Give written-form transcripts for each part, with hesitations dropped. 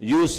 UC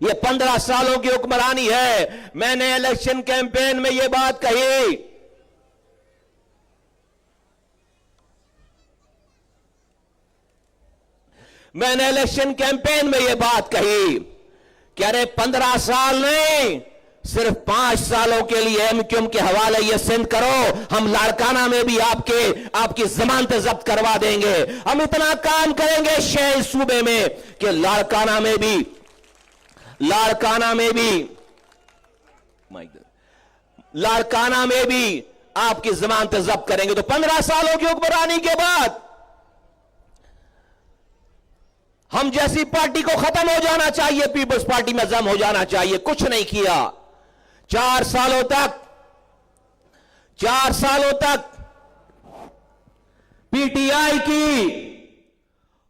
یہ 15 سالوں کی حکمرانی ہے. میں نے الیکشن کیمپین میں یہ بات کہی. میں نے الیکشن کیمپین میں یہ بات کہی کہ ارے 15 سال نہیں, صرف 5 سالوں کے لیے ایم کیو ایم کے حوالے یہ سند کرو, ہم لاڑکانہ میں بھی آپ کی ضمانت ضبط کروا دیں گے. ہم اتنا کام کریں گے شہر صوبے میں کہ لاڑکانہ میں بھی آپ کی ضمانت ضبط کریں گے. تو 15 سالوں کی حکمرانی کے بعد ہم جیسی پارٹی کو ختم ہو جانا چاہیے, پیپلز پارٹی میں ضم ہو جانا چاہیے. کچھ نہیں کیا. 4 سالوں تک پی ٹی آئی کی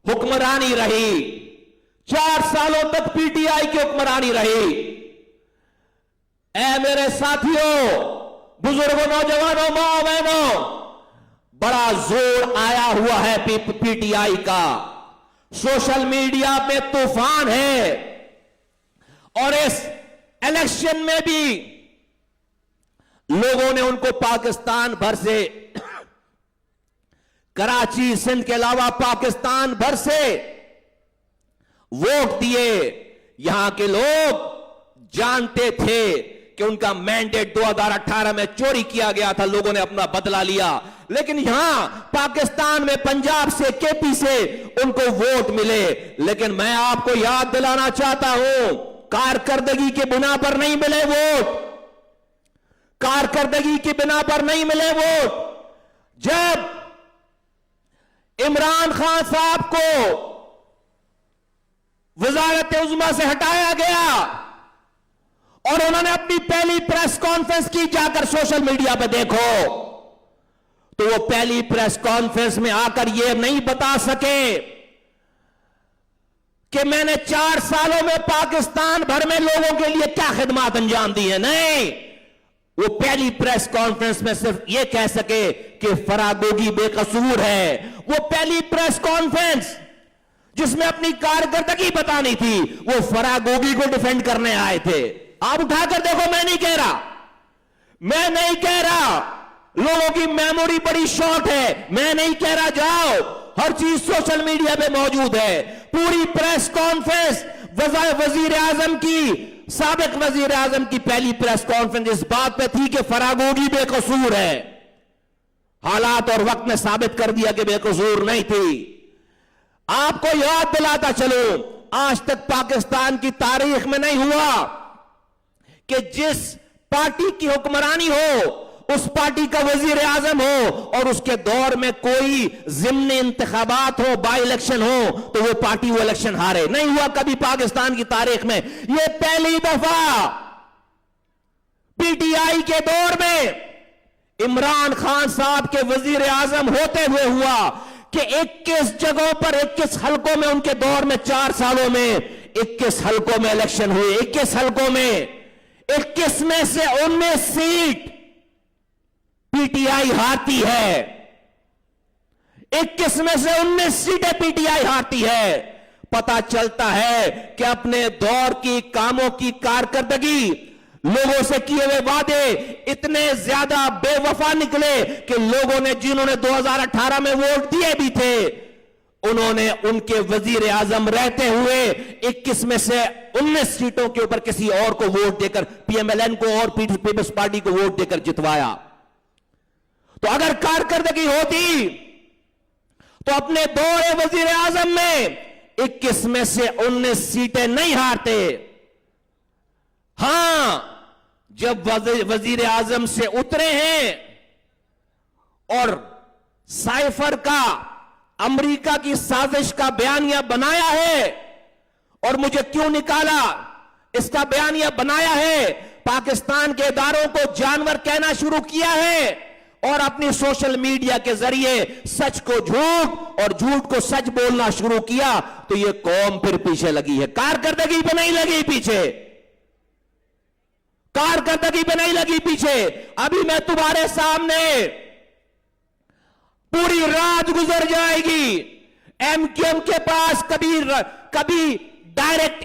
حکمرانی رہی. 4 سالوں تک پی ٹی آئی کی حکمرانی رہی. اے میرے ساتھیوں, بزرگوں, نوجوانوں, ماں بہنوں, بڑا زور آیا ہوا ہے پی ٹی آئی کا. سوشل میڈیا پہ طوفان ہے, اور اس الیکشن میں بھی لوگوں نے ان کو پاکستان بھر سے, کراچی, سندھ کے علاوہ پاکستان بھر سے ووٹ دیے. یہاں کے لوگ جانتے تھے کہ ان کا مینڈیٹ 2018 میں چوری کیا گیا تھا, لوگوں نے اپنا بدلہ لیا. لیکن یہاں پاکستان میں پنجاب سے, کے پی سے ان کو ووٹ ملے. لیکن میں آپ کو یاد دلانا چاہتا ہوں, کارکردگی کی بنا پر نہیں ملے ووٹ. کارکردگی کی بنا پر نہیں ملے ووٹ. جب عمران خان صاحب کو وزارت عظمیٰ سے ہٹایا گیا اور انہوں نے اپنی پہلی پریس کانفرنس کی, جا کر سوشل میڈیا پہ دیکھو, تو وہ پہلی پریس کانفرنس میں آ کر یہ نہیں بتا سکے کہ میں نے 4 سالوں میں پاکستان بھر میں لوگوں کے لیے کیا خدمات انجام دی ہیں. نہیں, وہ پہلی پریس کانفرنس میں صرف یہ کہہ سکے کہ فراگوگی بے قصور ہے. وہ پہلی پریس کانفرنس جس میں اپنی کارکردگی بتانی تھی, وہ فراگوگی کو ڈیفینڈ کرنے آئے تھے. آپ اٹھا کر دیکھو, میں نہیں کہہ رہا لوگوں کی میموری بڑی شارٹ ہے, میں نہیں کہہ رہا, جاؤ, ہر چیز سوشل میڈیا پہ موجود ہے. پوری پریس کانفرنس وزیر اعظم کی, سابق وزیر اعظم کی پہلی پریس کانفرنس اس بات پہ تھی کہ فراگوگی بے قصور ہے. حالات اور وقت نے ثابت کر دیا کہ بے قصور نہیں تھی. آپ کو یاد دلاتا چلوں, آج تک پاکستان کی تاریخ میں نہیں ہوا کہ جس پارٹی کی حکمرانی ہو, اس پارٹی کا وزیر اعظم ہو اور اس کے دور میں کوئی ضمنی انتخابات ہو, بائی الیکشن ہو, تو وہ پارٹی وہ الیکشن ہارے. نہیں ہوا کبھی پاکستان کی تاریخ میں. یہ پہلی دفعہ پی ٹی آئی کے دور میں عمران خان صاحب کے وزیر اعظم ہوتے ہوئے ہوا کہ 21 جگہوں پر, 21 حلقوں میں, ان کے دور میں 4 سالوں میں 21 حلقوں میں الیکشن ہوئے. 21 حلقوں میں 21 میں سے 19 سیٹ پی ٹی آئی ہارتی ہے. 21 میں سے 19 سیٹیں پی ٹی آئی ہارتی ہے. پتا چلتا ہے کہ اپنے دور کی کاموں کی کارکردگی, لوگوں سے کیے ہوئے وعدے اتنے زیادہ بے وفا نکلے کہ لوگوں نے, جنہوں نے 2018 میں ووٹ دیے بھی تھے, انہوں نے ان کے وزیر اعظم رہتے ہوئے 21 میں سے 19 سیٹوں کے اوپر کسی اور کو ووٹ دے کر, پی ایم ایل این کو اور پیپلز پارٹی کو ووٹ دے کر جتوایا. تو اگر کارکردگی ہوتی تو اپنے دور وزیر اعظم میں 21 میں سے 19 سیٹیں نہیں ہارتے. ہاں, جب وزیر اعظم سے اترے ہیں اور سائفر کا, امریکہ کی سازش کا بیانیہ بنایا ہے, اور مجھے کیوں نکالا, اس کا بیانیہ بنایا ہے, پاکستان کے اداروں کو جانور کہنا شروع کیا ہے, اور اپنی سوشل میڈیا کے ذریعے سچ کو جھوٹ اور جھوٹ کو سچ بولنا شروع کیا, تو یہ قوم پھر پیچھے لگی ہے. کارکردگی پہ نہیں لگی پیچھے, کارکردگی پہ نہیں لگی پیچھے. ابھی میں تمہارے سامنے, پوری رات گزر جائے گی, ایم کیو ایم کے پاس کبھی ڈائریکٹ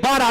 12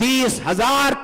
30,000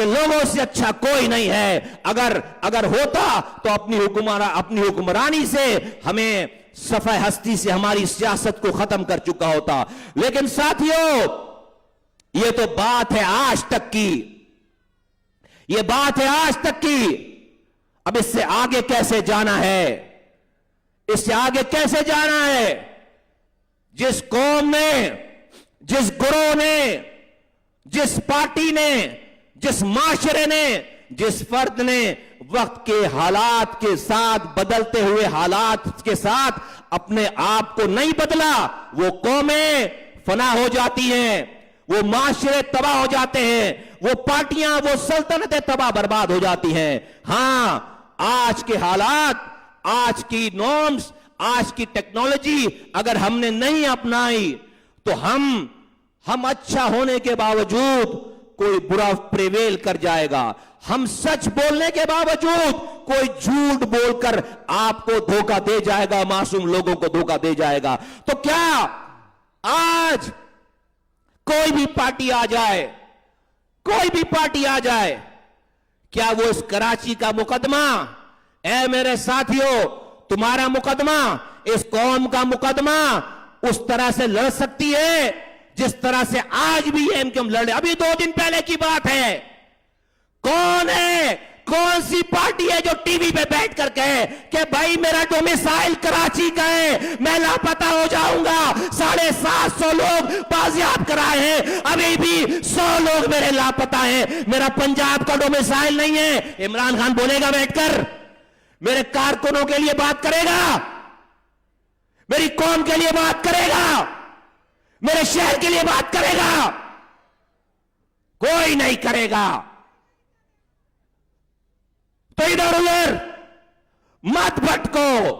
کہ لوگوں سے اچھا کوئی نہیں ہے. اگر ہوتا تو اپنی حکمرانی سے ہمیں صفحہ ہستی سے ہماری سیاست کو ختم کر چکا ہوتا. لیکن ساتھیوں، یہ تو بات ہے آج تک کی، یہ بات ہے آج تک کی. اب اس سے آگے کیسے جانا ہے؟ اس سے آگے کیسے جانا ہے؟ جس قوم نے، جس گروہ نے، جس پارٹی نے، جس معاشرے نے، جس فرد نے وقت کے حالات کے ساتھ، بدلتے ہوئے حالات کے ساتھ اپنے آپ کو نہیں بدلا، وہ قومیں فنا ہو جاتی ہیں، وہ معاشرے تباہ ہو جاتے ہیں، وہ پارٹیاں، وہ سلطنتیں تباہ برباد ہو جاتی ہیں. ہاں، آج کے حالات، آج کی نارمز، آج کی ٹیکنالوجی اگر ہم نے نہیں اپنائی تو ہم اچھا ہونے کے باوجود کوئی برا پریویل کر جائے گا. ہم سچ بولنے کے باوجود کوئی جھوٹ بول کر آپ کو دھوکہ دے جائے گا، معصوم لوگوں کو دھوکہ دے جائے گا. تو کیا آج کوئی بھی پارٹی آ جائے، کوئی بھی پارٹی آ جائے، کیا وہ اس کراچی کا مقدمہ، اے میرے ساتھیوں، تمہارا مقدمہ، اس قوم کا مقدمہ اس طرح سے لڑ سکتی ہے جس طرح سے آج بھی ایم کیو ایم لڑے؟ ابھی 2 دن پہلے کی بات ہے. کون ہے، کون سی پارٹی ہے جو ٹی وی پہ بیٹھ کر کہے کہ بھائی میرا ڈومیسائل کراچی کا ہے، میں لاپتہ ہو جاؤں گا؟ 750 لوگ بازیاب کرائے ہیں، ابھی بھی 100 لوگ میرے لاپتہ ہیں، میرا پنجاب کا ڈومیسائل نہیں ہے. عمران خان بولے گا بیٹھ کر؟ میرے کارکنوں کے لیے بات کرے گا؟ میری قوم کے لیے بات کرے گا؟ میرے شہر کے لیے بات کرے گا؟ کوئی نہیں کرے گا. تو ادھر ادھر مت بھٹکو،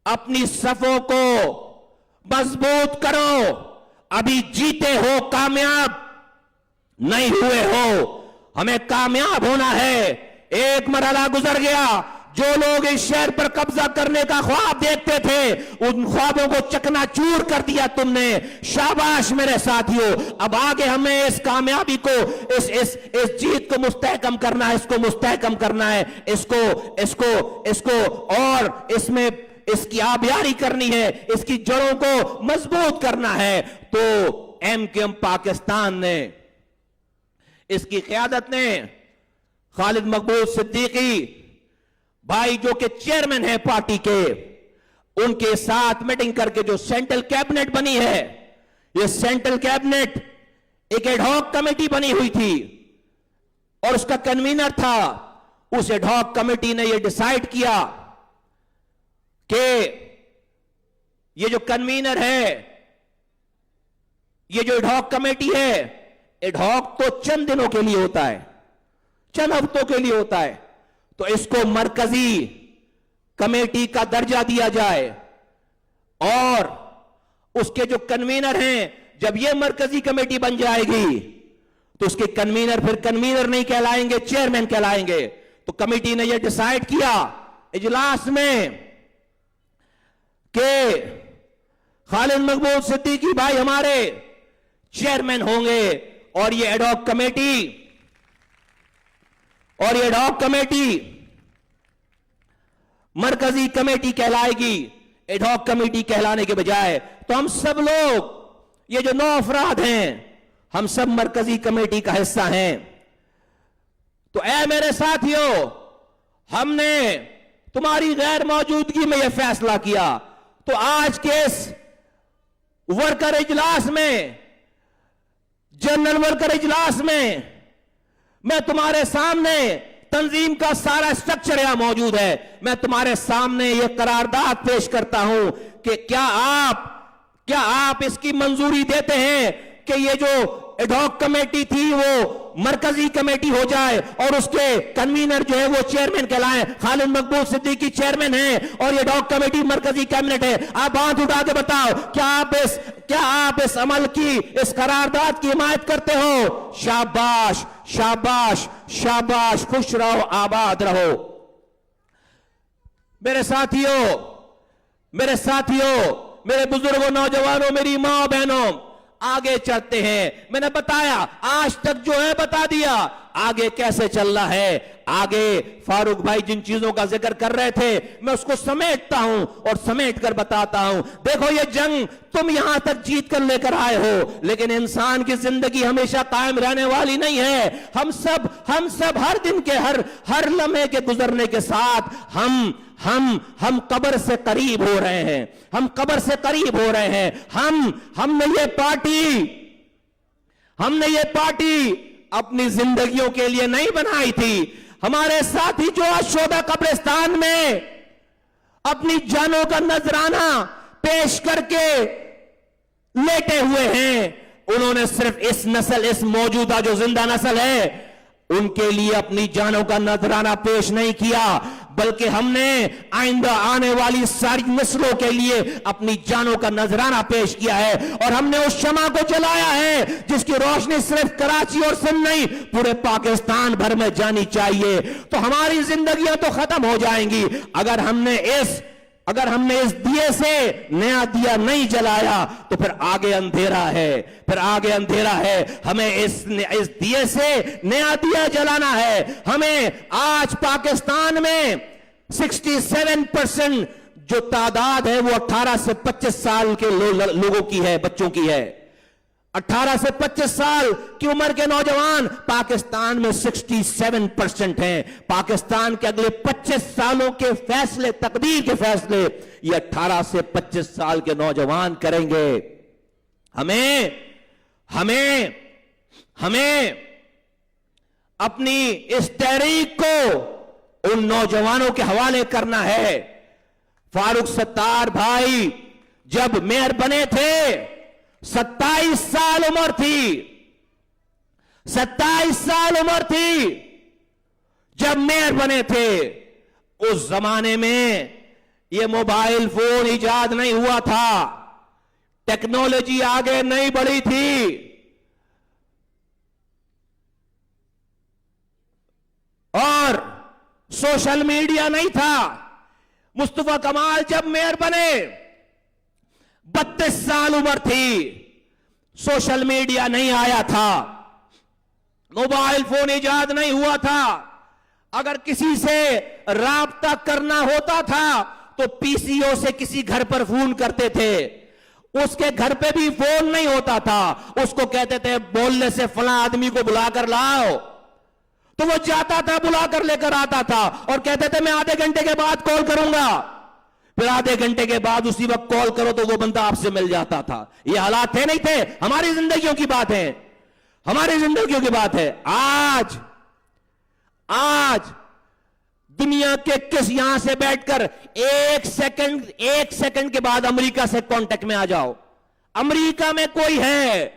اپنی صفوں کو مضبوط کرو. ابھی جیتے ہو، کامیاب نہیں ہوئے ہو، ہمیں کامیاب ہونا ہے. ایک مرحلہ گزر گیا، جو لوگ اس شہر پر قبضہ کرنے کا خواب دیکھتے تھے ان خوابوں کو چکنا چور کر دیا تم نے. شاباش میرے ساتھیوں. اب آگے ہمیں اس کامیابی کو، اس جیت کو مستحکم کرنا ہے، اس کو مستحکم کرنا ہے، اس کو اور اس میں اس کی آبیاری کرنی ہے، اس کی جڑوں کو مضبوط کرنا ہے. تو ایم کیو ایم پاکستان نے، اس کی قیادت نے خالد مقبول صدیقی بھائی جو کہ چیئرمین ہے پارٹی کے، ان کے ساتھ میٹنگ کر کے جو سینٹرل کیبنٹ بنی ہے، یہ سینٹرل کیبنٹ ایک ایڈ ہاک کمیٹی بنی ہوئی تھی اور اس کا کنوینر تھا. اس ایڈ ہاک کمیٹی نے یہ ڈیسائیڈ کیا کہ یہ جو کنوینر ہے، یہ جو ایڈ ہاک کمیٹی ہے، ایڈ ہاک تو چند دنوں کے لیے ہوتا ہے، چند ہفتوں کے لیے ہوتا ہے، تو اس کو مرکزی کمیٹی کا درجہ دیا جائے. اور اس کے جو کنوینر ہیں، جب یہ مرکزی کمیٹی بن جائے گی تو اس کے کنوینر پھر کنوینر نہیں کہلائیں گے، چیئرمین کہلائیں گے. تو کمیٹی نے یہ ڈیسائیڈ کیا اجلاس میں کہ خالد مقبول صدیقی بھائی ہمارے چیئرمین ہوں گے اور یہ ایڈ ہاک کمیٹی مرکزی کمیٹی کہلائے گی. ایڈ ہاک کمیٹی کہلانے کے بجائے تو ہم سب لوگ، یہ جو 9 افراد ہیں، ہم سب مرکزی کمیٹی کا حصہ ہیں. تو اے میرے ساتھیوں، ہم نے تمہاری غیر موجودگی میں یہ فیصلہ کیا. تو آج کے اس ورکر اجلاس میں، جنرل ورکر اجلاس میں تمہارے سامنے تنظیم کا سارا سٹرکچر یہاں موجود ہے. میں تمہارے سامنے یہ قرارداد پیش کرتا ہوں کہ کیا آپ اس کی منظوری دیتے ہیں کہ یہ جو ایڈ ہاک کمیٹی تھی وہ مرکزی کمیٹی ہو جائے اور اس کے کنوینر جو ہے وہ چیئرمین کہلائیں؟ خالد مقبول صدیقی چیئرمین ہیں اور یہ ایڈ ہاک کمیٹی مرکزی کیبنٹ ہے. آپ ہاتھ اٹھا کے بتاؤ، کیا آپ اس عمل کی، اس قرارداد کی حمایت کرتے ہو؟ شاباش شاباش شاباش، خوش رہو، آباد رہو. میرے ساتھیوں، میرے بزرگوں، نوجوانوں، میری ماں بہنوں، آگے چلتے ہیں. میں نے بتایا آج تک جو ہے بتا دیا, آگے کیسے چلنا ہے. آگے فاروق بھائی جن چیزوں کا ذکر کر رہے تھے میں اس کو سمیٹتا ہوں اور سمیٹ کر بتاتا ہوں. دیکھو یہ جنگ تم یہاں تک جیت کر لے کر آئے ہو, لیکن انسان کی زندگی ہمیشہ قائم رہنے والی نہیں ہے. ہم سب ہر دن کے ہر لمحے کے گزرنے کے ساتھ ہم قبر سے قریب ہو رہے ہیں. ہم قبر سے قریب ہو رہے ہیں. ہم نے یہ پارٹی اپنی زندگیوں کے لیے نہیں بنائی تھی. ہمارے ساتھی جو آج شعبہ قبرستان میں اپنی جانوں کا نذرانہ پیش کر کے لیٹے ہوئے ہیں, انہوں نے صرف اس موجودہ جو زندہ نسل ہے ان کے لیے اپنی جانوں کا نذرانہ پیش نہیں کیا, بلکہ ہم نے آئندہ آنے والی ساری نسلوں کے لیے اپنی جانوں کا نذرانہ پیش کیا ہے. اور ہم نے اس شمع کو جلایا ہے جس کی روشنی صرف کراچی اور سندھ نہیں پورے پاکستان بھر میں جانی چاہیے. تو ہماری زندگیاں تو ختم ہو جائیں گی اگر ہم نے اس دیے سے نیا دیا نہیں جلایا تو پھر آگے اندھیرا ہے. ہمیں اس دیے سے نیا دیا جلانا ہے. ہمیں آج پاکستان میں 67% جو تعداد ہے وہ 18 سے 25 سال کے لوگوں کی ہے, بچوں کی ہے. 18 سے 25 سال کی عمر کے نوجوان پاکستان میں 67% ہیں. پاکستان کے اگلے 25 سالوں کے فیصلے, تقدیر کے فیصلے یہ 18 سے 25 سال کے نوجوان کریں گے. ہمیں اپنی اس تحریک کو ان نوجوانوں کے حوالے کرنا ہے. فاروق ستار بھائی جب میئر بنے تھے 27 سال عمر تھی. 27 سال عمر تھی جب میئر بنے تھے. اس زمانے میں یہ موبائل فون ایجاد نہیں ہوا تھا, ٹیکنالوجی آگے نہیں بڑھی تھی, اور سوشل میڈیا نہیں تھا. مصطفیٰ کمال جب میئر بنے 32 سال عمر تھی, سوشل میڈیا نہیں آیا تھا, موبائل فون ایجاد نہیں ہوا تھا. اگر کسی سے رابطہ کرنا ہوتا تھا تو پی سی او سے کسی گھر پر فون کرتے تھے. اس کے گھر پہ بھی فون نہیں ہوتا تھا, اس کو کہتے تھے بولنے سے فلاں آدمی کو بلا کر لاؤ, تو وہ جاتا تھا بلا کر لے کر آتا تھا اور کہتے تھے میں آدھے گھنٹے کے بعد کال کروں گا. پھر آدھے گھنٹے کے بعد اسی وقت کال کرو تو وہ بندہ آپ سے مل جاتا تھا. یہ حالات تھے نہیں تھے؟ ہماری زندگیوں کی بات ہے, ہماری زندگیوں کی بات ہے. آج دنیا کے کس یہاں سے بیٹھ کر ایک سیکنڈ کے بعد امریکہ سے کانٹیکٹ میں آ جاؤ, امریکہ میں کوئی ہے,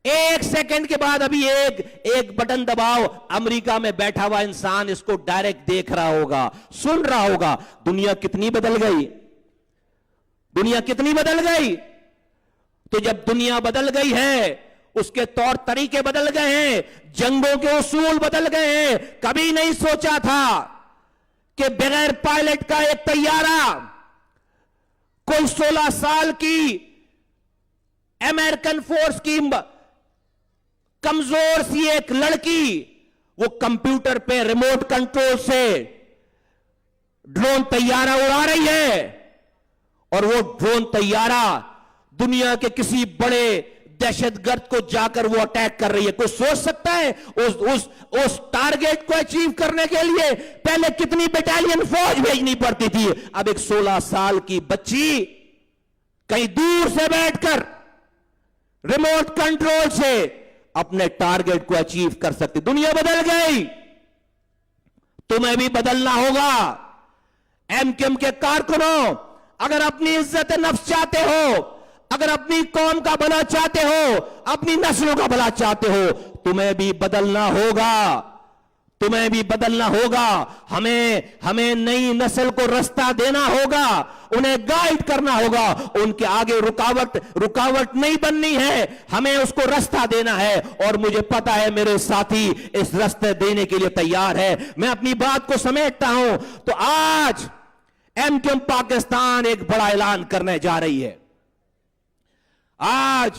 ایک سیکنڈ کے بعد ابھی ایک بٹن دباؤ, امریکہ میں بیٹھا ہوا انسان اس کو ڈائریکٹ دیکھ رہا ہوگا, سن رہا ہوگا. دنیا کتنی بدل گئی, دنیا کتنی بدل گئی. تو جب دنیا بدل گئی ہے اس کے طور طریقے بدل گئے ہیں, جنگوں کے اصول بدل گئے ہیں. کبھی نہیں سوچا تھا کہ بغیر پائلٹ کا ایک طیارہ, کوئی 16 سال کی امریکن فورس کی کمزور سی ایک لڑکی وہ کمپیوٹر پہ ریموٹ کنٹرول سے ڈرون طیارہ اڑا رہی ہے, اور وہ ڈرون طیارہ دنیا کے کسی بڑے دہشت گرد کو جا کر وہ اٹیک کر رہی ہے. کوئی سوچ سکتا ہے اس ٹارگیٹ کو اچیو کرنے کے لیے پہلے کتنی بیٹالین فوج بھیجنی پڑتی تھی؟ اب ایک 16 سال کی بچی کہیں دور سے بیٹھ کر ریموٹ کنٹرول سے اپنے ٹارگیٹ کو اچیو کر سکتی. دنیا بدل گئی, تمہیں بھی بدلنا ہوگا. ایم کیو ایم کے کارکنوں, اگر اپنی عزت نفس چاہتے ہو, اگر اپنی قوم کا بھلا چاہتے ہو, اپنی نسلوں کا بھلا چاہتے ہو, تمہیں بھی بدلنا ہوگا, تمہیں بھی بدلنا ہوگا. ہمیں نئی نسل کو رستہ دینا ہوگا, انہیں گائیڈ کرنا ہوگا. ان کے آگے رکاوٹ نہیں بننی ہے, ہمیں اس کو رستہ دینا ہے. اور مجھے پتا ہے میرے ساتھی اس رستے دینے کے لیے تیار ہے. میں اپنی بات کو سمیٹتا ہوں. تو آج ایم کیو ایم پاکستان ایک بڑا اعلان کرنے جا رہی ہے. آج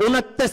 29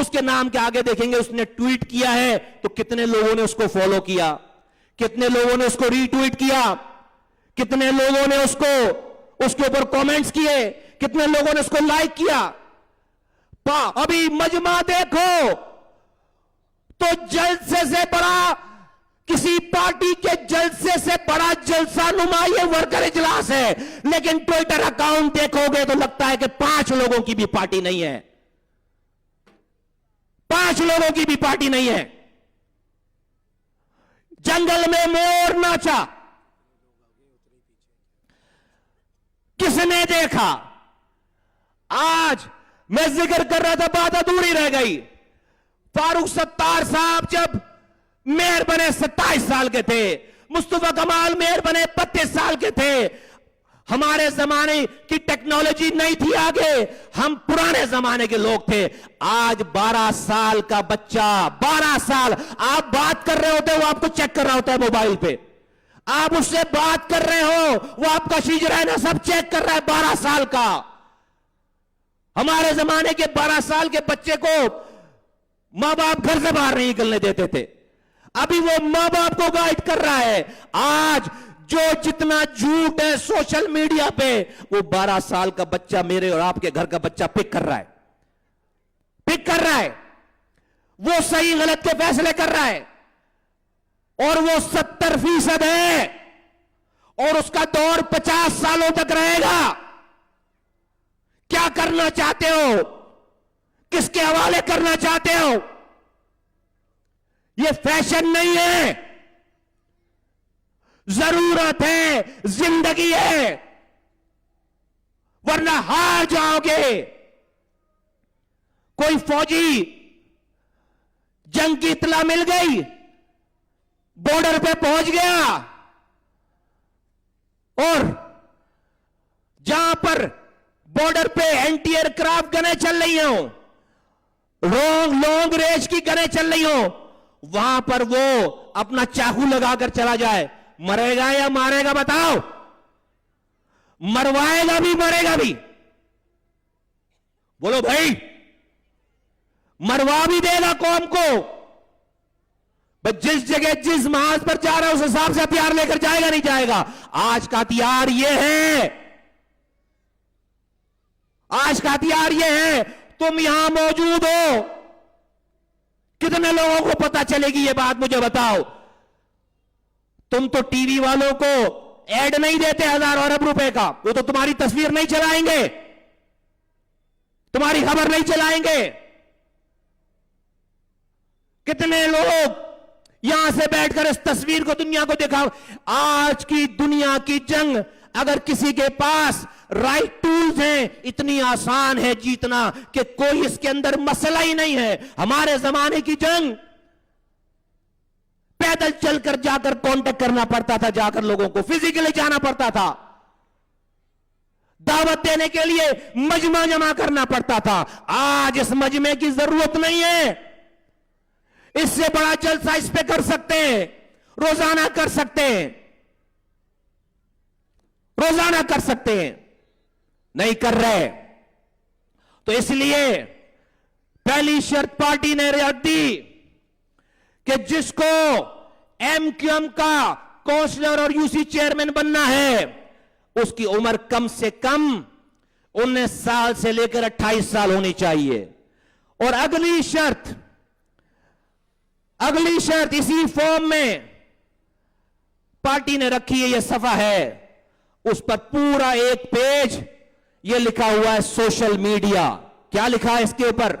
اس کے نام کے آگے دیکھیں گے اس نے ٹویٹ کیا ہے تو کتنے لوگوں نے اس کو فالو کیا, کتنے لوگوں نے اس کو ری ٹویٹ کیا, کتنے لوگوں نے اس کے اوپر کومنٹس کیے, کتنے لوگوں نے اس کو لائک کیا. ابھی مجمع دیکھو تو جلسے سے بڑا, کسی پارٹی کے جلسے سے بڑا جلسہ نما یہ ورکر اجلاس ہے, لیکن ٹویٹر اکاؤنٹ دیکھو گے تو لگتا ہے کہ 5 لوگوں کی بھی پارٹی نہیں ہے, 5 لوگوں کی بھی پارٹی نہیں ہے. جنگل میں مور ناچا, کس نے دیکھا؟ آج میں ذکر کر رہا تھا, بات ادھوری رہ گئی. فاروق ستار صاحب جب میئر بنے 27 سال کے تھے, مصطفیٰ کمال میئر بنے 32 سال کے تھے. ہمارے زمانے کی ٹیکنالوجی نہیں تھی آگے, ہم پرانے زمانے کے لوگ تھے. آج 12 سال کا بچہ, 12 سال, آپ بات کر رہے ہوتے وہ آپ کو چیک کر رہا ہوتا ہے موبائل پہ, آپ اس سے بات کر رہے ہو وہ آپ کا شجرہ نا سب چیک کر رہا ہے. 12 سال کا. ہمارے زمانے کے 12 سال کے بچے کو ماں باپ گھر سے باہر نہیں نکلنے دیتے تھے, ابھی وہ ماں باپ کو گائیڈ کر رہا ہے. آج جو جتنا جھوٹ ہے سوشل میڈیا پہ, وہ 12 سال کا بچہ, میرے اور آپ کے گھر کا بچہ پک کر رہا ہے, وہ صحیح غلط کے فیصلے کر رہا ہے, اور وہ 70% ہے, اور اس کا دور 50 سالوں تک رہے گا. کیا کرنا چاہتے ہو؟ کس کے حوالے کرنا چاہتے ہو؟ یہ فیشن نہیں ہے, ضرورت ہے, زندگی ہے, ورنہ ہار جاؤ گے. کوئی فوجی جنگ کی اطلاع مل گئی, بارڈر پہ پہنچ گیا, اور جہاں پر بارڈر پہ اینٹی ایئر کرافٹ گنیں چل رہی ہوں, لانگ رینج کی گنیں چل رہی ہوں, وہاں پر وہ اپنا چاقو لگا کر چلا جائے, مرے گا یا مارے گا؟ بتاؤ. مروائے گا بھی, مرے گا بھی. بولو بھائی, مروا بھی دے گا قوم کو. جس جگہ جس محاذ پر جا رہا ہے اس حساب سے ہتھیار لے کر جائے گا, نہیں جائے گا. آج کا ہتھیار یہ ہے, آج کا ہتھیار یہ ہے. تم یہاں موجود ہو, کتنے لوگوں کو پتا چلے گی یہ بات مجھے بتاؤ. تم تو ٹی وی والوں کو ایڈ نہیں دیتے ہزار ارب روپے کا, وہ تو تمہاری تصویر نہیں چلائیں گے, تمہاری خبر نہیں چلائیں گے. کتنے لوگ یہاں سے بیٹھ کر اس تصویر کو دنیا کو دکھاؤ. آج کی دنیا کی جنگ, اگر کسی کے پاس رائٹ ٹولز ہیں, اتنی آسان ہے جیتنا کہ کوئی اس کے اندر مسئلہ ہی نہیں ہے. ہمارے زمانے کی جنگ پیدل چل کر جا کر کانٹیکٹ کرنا پڑتا تھا, جا کر لوگوں کو فزیکلی جانا پڑتا تھا, دعوت دینے کے لیے مجمع جمع کرنا پڑتا تھا. آج اس مجمع کی ضرورت نہیں ہے. اس سے بڑا جلسہ اس پہ کر سکتے ہیں, روزانہ کر سکتے ہیں, روزانہ کر سکتے ہیں, نہیں کر رہے. تو اس لیے پہلی شرط پارٹی نے رعایت دی کہ جس کو ایم کیو ایم کا کونسلر اور یو سی چیئرمین بننا ہے, اس کی عمر کم سے کم 19 سال سے لے کر 28 سال ہونی چاہیے. اور اگلی شرط اسی فارم میں پارٹی نے رکھی ہے, یہ صفحہ ہے, اس پر پورا ایک پیج یہ لکھا ہوا ہے سوشل میڈیا. کیا لکھا ہے اس کے اوپر؟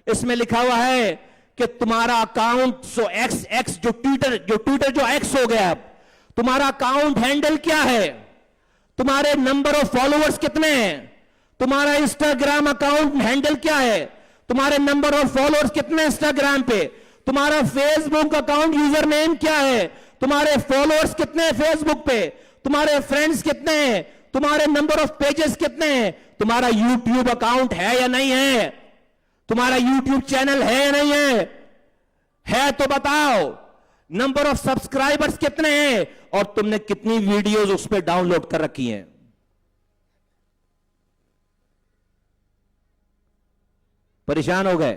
اس میں لکھا ہوا ہے کہ تمہارا اکاؤنٹ جو ٹویٹر جو ایکس ہو گیا, تمہارا اکاؤنٹ ہینڈل کیا ہے, تمہارے نمبر آف فالوورز کتنے ہیں, تمہارا انسٹاگرام اکاؤنٹ ہینڈل کیا ہے, تمہارے نمبر آف فالوورز کتنے انسٹاگرام پہ, تمہارا فیس بک اکاؤنٹ یوزر نیم کیا ہے, تمہارے فالوورز کتنے ہیں فیس بک پہ, تمہارے فرینڈز کتنے ہیں, تمہارے نمبر آف پیجز کتنے ہیں, تمہارا یوٹیوب اکاؤنٹ ہے یا نہیں ہے, تمہارا یوٹیوب چینل ہے یا نہیں ہے تو بتاؤ, نمبر آف سبسکرائبرز کتنے ہیں, اور تم نے کتنی ویڈیوز اس پہ ڈاؤن لوڈ کر رکھی ہیں. پریشان ہو گئے؟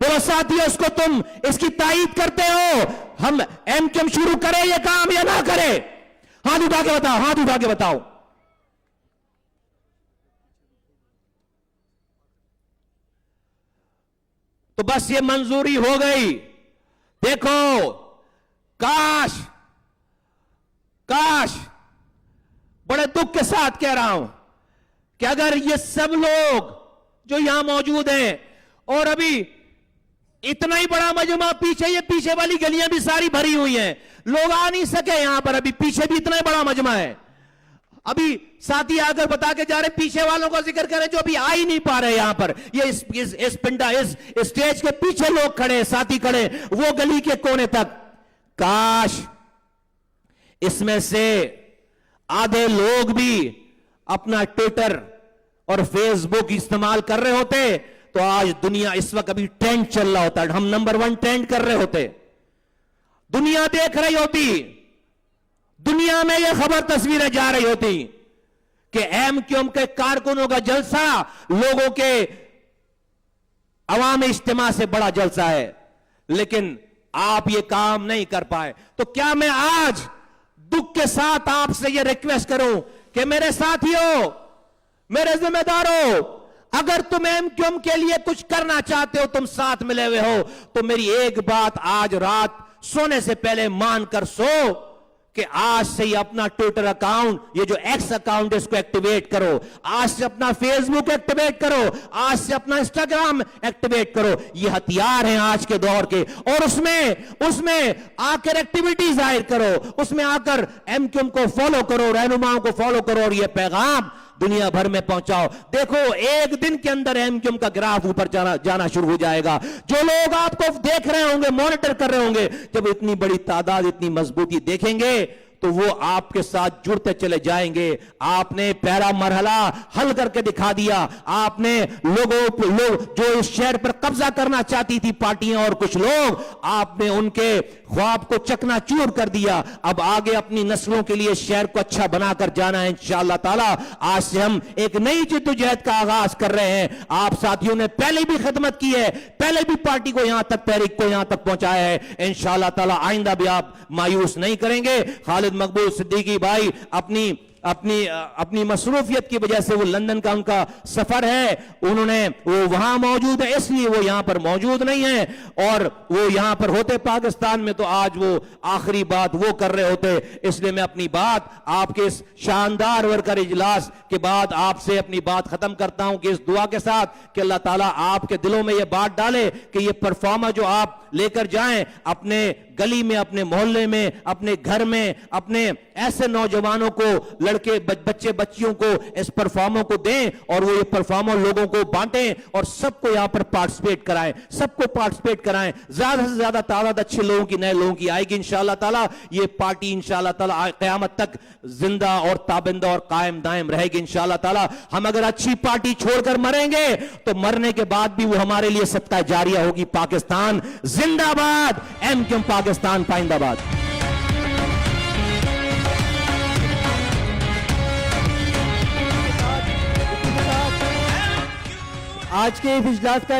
بولو ساتھیو اس کو تم اس کی تائید کرتے ہو ہم ایم کیو ایم شروع کریں یہ کام یا نہ کریں؟ ہاتھ اٹھا کے بتاؤ، ہاتھ اٹھا کے بتاؤ۔ تو بس یہ منظوری ہو گئی۔ دیکھو کاش بڑے دکھ کے ساتھ کہہ رہا ہوں کہ اگر یہ سب لوگ جو یہاں موجود ہیں اور ابھی اتنا ہی بڑا مجمع پیچھے، یہ پیچھے والی گلیاں بھی ساری بھری ہوئی ہیں، لوگ آ نہیں سکے یہاں پر، ابھی پیچھے بھی اتنا ہی بڑا مجمع ہے۔ ابھی ساتھی آ کر بتا کے جا رہے پیچھے والوں کا ذکر کریں جو ابھی آ ہی نہیں پا رہے یہاں پر، یہ اس پنڈا اس اسٹیج کے پیچھے لوگ کھڑے، ساتھی کھڑے وہ گلی کے کونے تک۔ کاش اس میں سے آدھے لوگ بھی اپنا ٹویٹر اور فیس بک استعمال کر رہے ہوتے تو آج دنیا اس وقت ابھی ٹرینڈ چل رہا ہوتا، ہم نمبر 1 ٹرینڈ کر رہے ہوتے، دنیا دیکھ رہی ہوتی، دنیا میں یہ خبر تصویریں جا رہی ہوتی کہ ایم کیو ایم کے کارکنوں کا جلسہ لوگوں کے عوام اجتماع سے بڑا جلسہ ہے، لیکن آپ یہ کام نہیں کر پائے۔ تو کیا میں آج دکھ کے ساتھ آپ سے یہ ریکویسٹ کروں کہ میرے ساتھیوں، میرے ذمہ داروں، اگر تم ایم کیو ایم کے لیے کچھ کرنا چاہتے ہو، تم ساتھ ملے ہوئے ہو، تو میری ایک بات آج رات سونے سے پہلے مان کر سو کہ آج سے ہی اپنا ٹویٹر اکاؤنٹ، یہ جو ایکس اکاؤنٹ اس کو ایکٹیویٹ کرو، آج سے اپنا فیس بک ایکٹیویٹ کرو، آج سے اپنا انسٹاگرام ایکٹیویٹ کرو۔ یہ ہتھیار ہیں آج کے دور کے، اور اس میں آ کر ایکٹیویٹی ظاہر کرو، اس میں آ کر ایم کیو ایم کو فالو کرو، رہنماؤں کو فالو کرو اور یہ پیغام دنیا بھر میں پہنچاؤ۔ دیکھو ایک دن کے اندر ایم کیو ایم کا گراف اوپر جانا شروع ہو جائے گا۔ جو لوگ آپ کو دیکھ رہے ہوں گے، مانیٹر کر رہے ہوں گے، جب اتنی بڑی تعداد، اتنی مضبوطی دیکھیں گے تو وہ آپ کے ساتھ جڑتے چلے جائیں گے۔ آپ نے پہلا مرحلہ حل کر کے دکھا دیا، آپ نے لوگ جو اس شہر پر قبضہ کرنا چاہتی تھی پارٹیاں اور کچھ لوگ، آپ نے ان کے خواب کو چکنا چور کر دیا۔ اب آگے اپنی نسلوں کے لیے شہر کو اچھا بنا کر جانا ہے انشاءاللہ تعالی۔ آج سے ہم ایک نئی جدوجہد کا آغاز کر رہے ہیں۔ آپ ساتھیوں نے پہلے بھی خدمت کی ہے، پہلے بھی پارٹی کو یہاں تک، تحریک کو یہاں تک پہنچایا ہے، انشاءاللہ تعالی آئندہ بھی آپ مایوس نہیں کریں گے۔ خالد مقبول صدیقی بھائی اپنی مصروفیت کی وجہ سے، وہ لندن کا ان کا سفر ہے، وہ وہاں موجود ہے، اس لیے وہ یہاں پر موجود نہیں ہیں، اور وہ یہاں پر ہوتے پاکستان میں تو آج وہ آخری بات وہ کر رہے ہوتے۔ اس لیے میں اپنی بات آپ کے اس شاندار ورکر اجلاس کے بعد آپ سے اپنی بات ختم کرتا ہوں کہ اس دعا کے ساتھ کہ اللہ تعالیٰ آپ کے دلوں میں یہ بات ڈالے کہ یہ پرفارمر جو آپ لے کر جائیں اپنے گلی میں، اپنے محلے میں، اپنے گھر میں، اپنے ایسے نوجوانوں کو، لڑکے بچے بچیوں کو اس پرفارمر کو دیں، اور وہ یہ پرفارمر لوگوں کو بانٹیں اور سب کو یہاں پر پارٹیسپیٹ کرائیں، سب کو پارٹیسپیٹ کرائیں۔ زیادہ سے زیادہ تعداد اچھے لوگوں کی، نئے لوگوں کی آئے گی انشاءاللہ تعالی۔ یہ پارٹی انشاءاللہ تعالی قیامت تک زندہ اور تابندہ اور قائم دائم رہے گی انشاءاللہ تعالی۔ ہم اگر اچھی پارٹی چھوڑ کر مریں گے تو مرنے کے بعد بھی وہ ہمارے لیے صدقہ جاریہ ہوگی۔ پاکستان زندہ باد، ایم کیو ایم پاکستان پائندہ باد۔ آج کے اس اجلاس کا